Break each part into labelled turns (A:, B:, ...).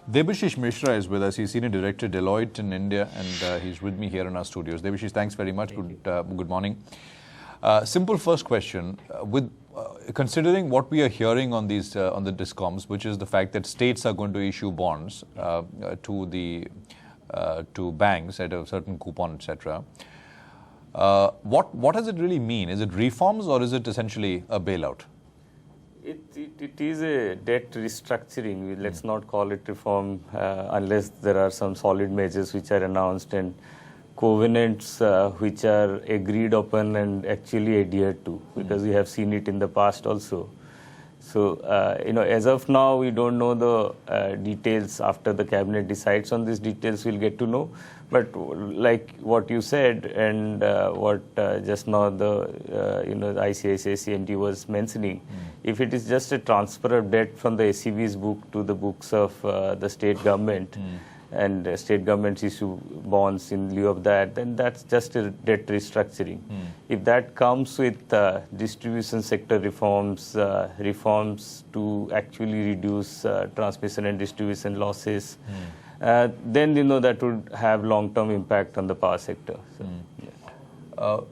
A: Debasish Mishra is with us. He's Senior Director, Deloitte in India, and he's with me here in our studios. Debasish, thanks very much. Good morning. Simple first question. Considering what we are hearing on these on the discoms, which is the fact that states are going to issue bonds to banks at a certain coupon, etc. What does it really mean? Is it reforms or is it essentially a bailout?
B: It is a debt restructuring. Let's not call it reform unless there are some solid measures which are announced and covenants which are agreed upon and actually adhered to, because we have seen it in the past also. So, as of now, we don't know the details. After the cabinet decides on these details, we'll get to know. But like what you said and what just now the ICICI CMD was mentioning, if it is just a transfer of debt from the SEB's book to the books of the state government, and state governments issue bonds in lieu of that, then that's just a debt restructuring. If that comes with distribution sector reforms, reforms to actually reduce transmission and distribution losses, then that would have long-term impact on the power sector. So,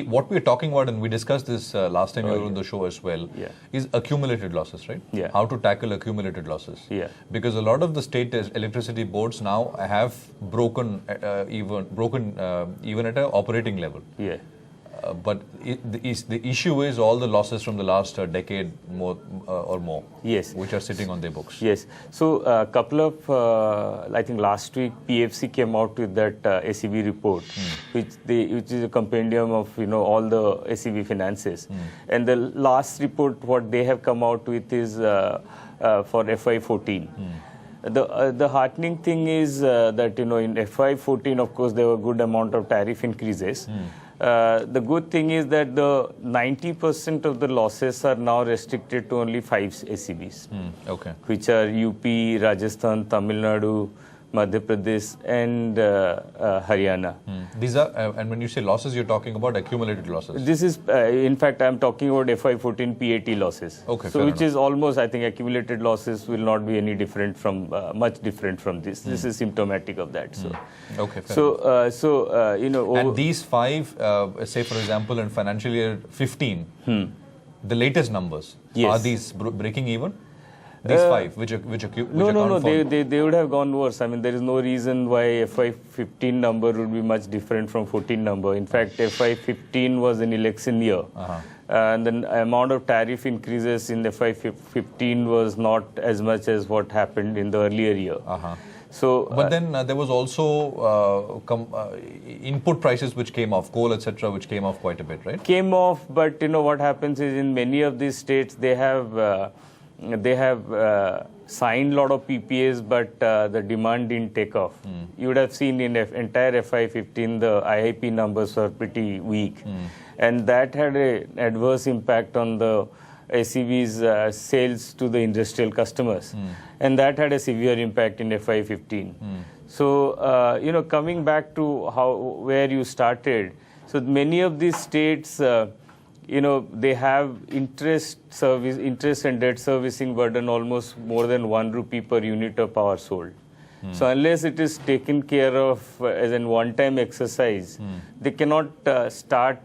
A: what we're talking about, and we discussed this last time you were on the show as well, is accumulated losses, right?
B: Yeah.
A: How to tackle accumulated losses.
B: Yeah.
A: Because a lot of the state electricity boards now have broken even at an operating level.
B: Yeah.
A: But the issue is all the losses from the last decade more or more,
B: yes,
A: which are sitting on their books.
B: Yes. So a couple of, I think last week, PFC came out with that SEB report, which is a compendium of all the SEB finances. And the last report, what they have come out with is for FY14. The heartening thing is that in FY14, of course, there were a good amount of tariff increases. The good thing is that the 90% of the losses are now restricted to only 5 SEBs, which are UP, Rajasthan, Tamil Nadu, Madhya Pradesh, and Haryana.
A: These are, and when you say losses, you're talking about accumulated losses.
B: This is, in fact, I'm talking about FY14 PAT losses.
A: Okay,
B: so which is almost, I think, accumulated losses will not be any different from, much different from this. This is symptomatic of that. So,
A: okay.
B: And
A: these 5, say for example, in financial year 15, the latest numbers, are these breaking even? These 5, which
B: no, they would have gone worse. I mean, there is no reason why FY15 number would be much different from 14 number. In fact, FY15 was an election year. And the amount of tariff increases in FY15 was not as much as what happened in the earlier year. So,
A: but then there was also input prices which came off, coal, etc., which came off quite a bit, right?
B: Came off, but what happens is in many of these states they have signed a lot of PPAs, but the demand didn't take off. You would have seen in entire FY15 the IIP numbers were pretty weak, and that had an adverse impact on the SEB's sales to the industrial customers, and that had a severe impact in FY15. So coming back to where you started, so many of these states. They have interest and debt servicing burden almost more than 1 rupee per unit of power sold. So unless it is taken care of as a one-time exercise, they cannot start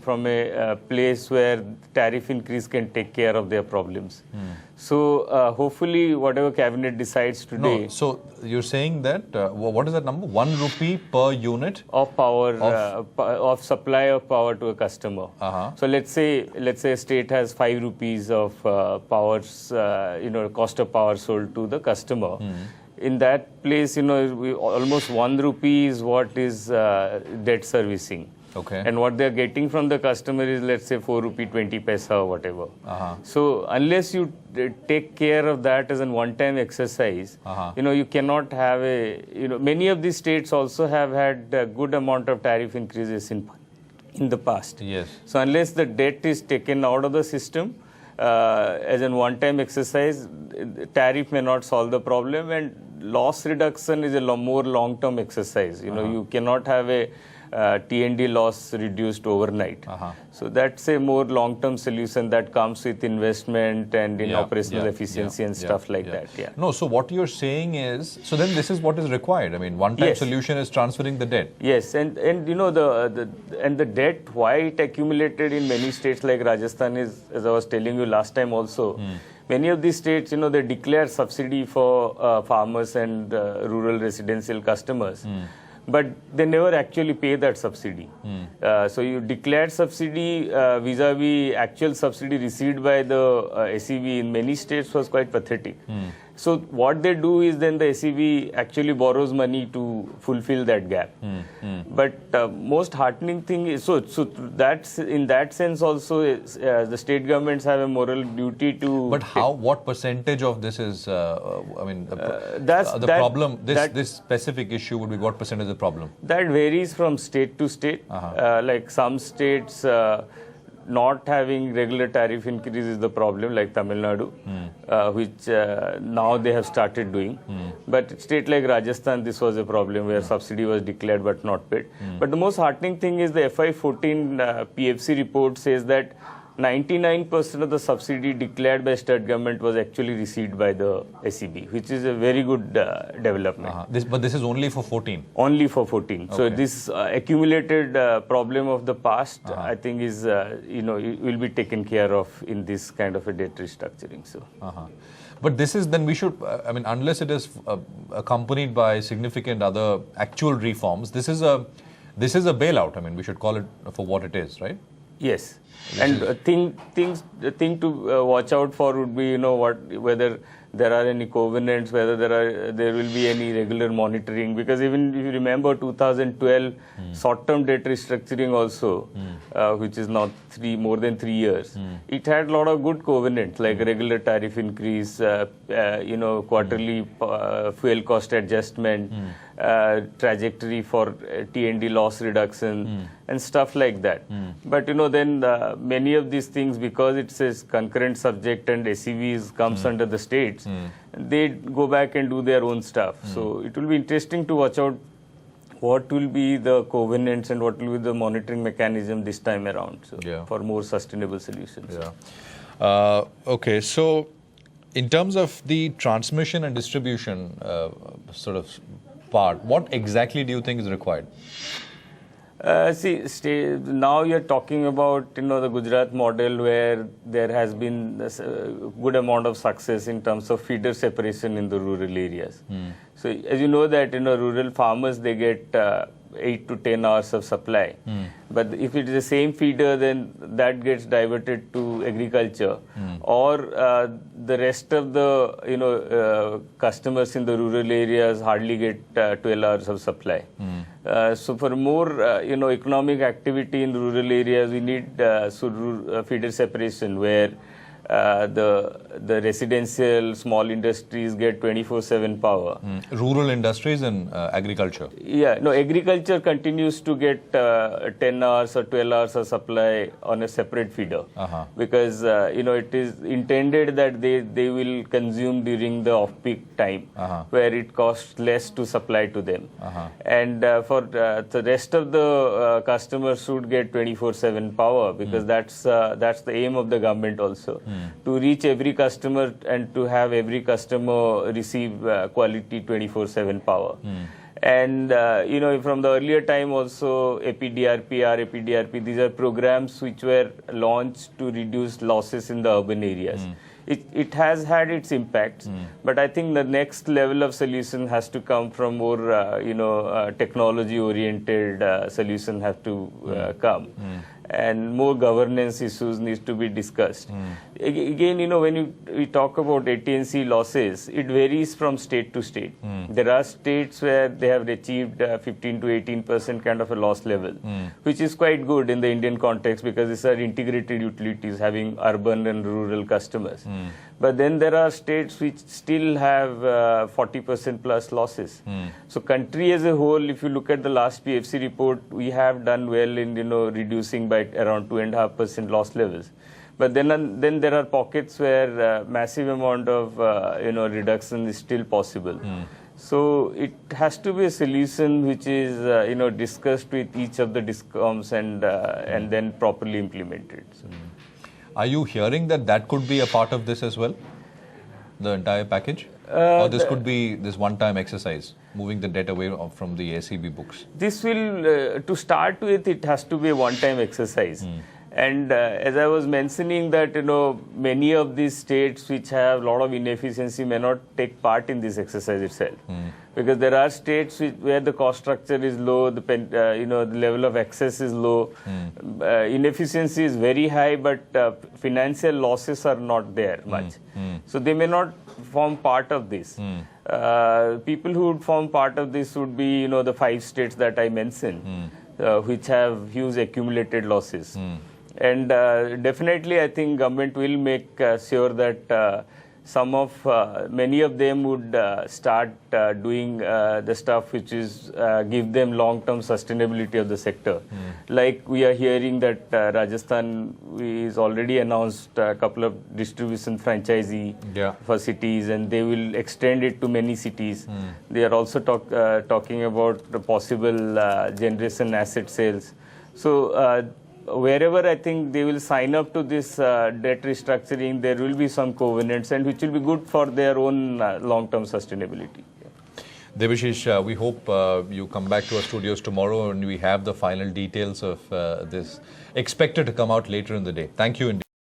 B: from a place where tariff increase can take care of their problems. So hopefully whatever cabinet decides today.
A: No, so you're saying that what is that number? 1 rupee per unit
B: of power of supply of power to a customer. So let's say a state has 5 rupees of cost of power sold to the customer. In that place, almost 1 rupee is what is debt servicing.
A: Okay.
B: And what they're getting from the customer is, let's say, 4 rupee 20 paisa or whatever. So unless you take care of that as a one-time exercise, you cannot have many of these states also have had a good amount of tariff increases in the past.
A: Yes.
B: So unless the debt is taken out of the system, as a one-time exercise, tariff may not solve the problem, and loss reduction is a more long-term exercise. You cannot have a T&D loss reduced overnight. So that's a more long-term solution that comes with investment and in operational efficiency and stuff like that. Yeah.
A: No, so what you're saying is, so then this is what is required. I mean, one-time solution is transferring the debt.
B: Yes, and you know the debt, why it accumulated in many states like Rajasthan is, as I was telling you last time also. Many of these states, you know, they declare subsidy for farmers and rural residential customers. But they never actually pay that subsidy. So you declared subsidy vis-a-vis actual subsidy received by the SEB in many states was quite pathetic. So what they do is then the SEB actually borrows money to fulfill that gap. But most heartening thing is, so that's in that sense also the state governments have a moral duty to...
A: But how, what percentage of this is, I mean, the problem, this specific issue would be what percentage of the problem?
B: That varies from state to state. Like some states... not having regular tariff increase is the problem, like Tamil Nadu, which now they have started doing. But state like Rajasthan, this was a problem where subsidy was declared but not paid. But the most heartening thing is the FY14 PFC report says that 99% of the subsidy declared by state government was actually received by the SEB, which is a very good development.
A: But this is only for 14?
B: Only for 14. Okay. So this accumulated problem of the past, I think is, will be taken care of in this kind of a debt restructuring. So.
A: But this is, then we should, I mean, unless it is accompanied by significant other actual reforms, this is a bailout. I mean, we should call it for what it is, right?
B: Yes. And the thing to watch out for would be, whether there are any covenants, whether there will be any regular monitoring. Because even if you remember 2012 short-term debt restructuring also, which is now more than 3 years, it had a lot of good covenants like regular tariff increase, quarterly fuel cost adjustment, trajectory for T&D loss reduction and stuff like that. But then many of these things, because it's a concurrent subject and SEVs comes under the states, they go back and do their own stuff. So it will be interesting to watch out what will be the covenants and what will be the monitoring mechanism this time around for more sustainable solutions.
A: Okay, so in terms of the transmission and distribution part, what exactly do you think is required?
B: Now you're talking about the Gujarat model where there has been a good amount of success in terms of feeder separation in the rural areas. So as you know that rural farmers, they get 8 to 10 hours of supply. But if it is the same feeder, then that gets diverted to agriculture, or the rest of the customers in the rural areas hardly get 12 hours of supply. So for more economic activity in rural areas, we need feeder separation where the residential small industries get 24/7 power.
A: Rural industries and agriculture.
B: Yeah, no, agriculture continues to get 10 hours or 12 hours of supply on a separate feeder, because it is intended that they will consume during the off-peak time, where it costs less to supply to them, and for the rest of the customers should get 24/7 power, because that's the aim of the government also. To reach every customer and to have every customer receive quality 24/7 power. And, from the earlier time also, APDRP, RAPDRP, these are programs which were launched to reduce losses in the urban areas. It has had its impacts, but I think the next level of solution has to come from more, technology-oriented solution have to come. And more governance issues need to be discussed. Again, when we talk about AT&C losses, it varies from state to state. There are states where they have achieved 15 to 18% kind of a loss level, which is quite good in the Indian context, because these are integrated utilities having urban and rural customers. But then there are states which still have 40% plus losses. So country as a whole, if you look at the last PFC report, we have done well in reducing by around 2.5% loss levels. But then there are pockets where massive amount of reduction is still possible. So it has to be a solution which is discussed with each of the discoms and then properly implemented. So.
A: Are you hearing that that could be a part of this as well, the entire package? Or this could be this one-time exercise, moving the debt away from the SEB books?
B: This will, to start with, it has to be a one-time exercise. And as I was mentioning that, many of these states which have a lot of inefficiency may not take part in this exercise itself. Because there are states where the cost structure is low, the level of access is low, inefficiency is very high, but financial losses are not there much. So they may not form part of this. People who would form part of this would be, the 5 states that I mentioned, which have huge accumulated losses. And definitely, I think government will make sure that many of them would start doing the stuff which is give them long-term sustainability of the sector. Like we are hearing that Rajasthan is already announced a couple of distribution franchisee for cities, and they will extend it to many cities. They are also talking about the possible generation asset sales. So wherever I think they will sign up to this debt restructuring, there will be some covenants, and which will be good for their own long-term sustainability.
A: Debasish, we hope you come back to our studios tomorrow and we have the final details of this expected to come out later in the day. Thank you indeed.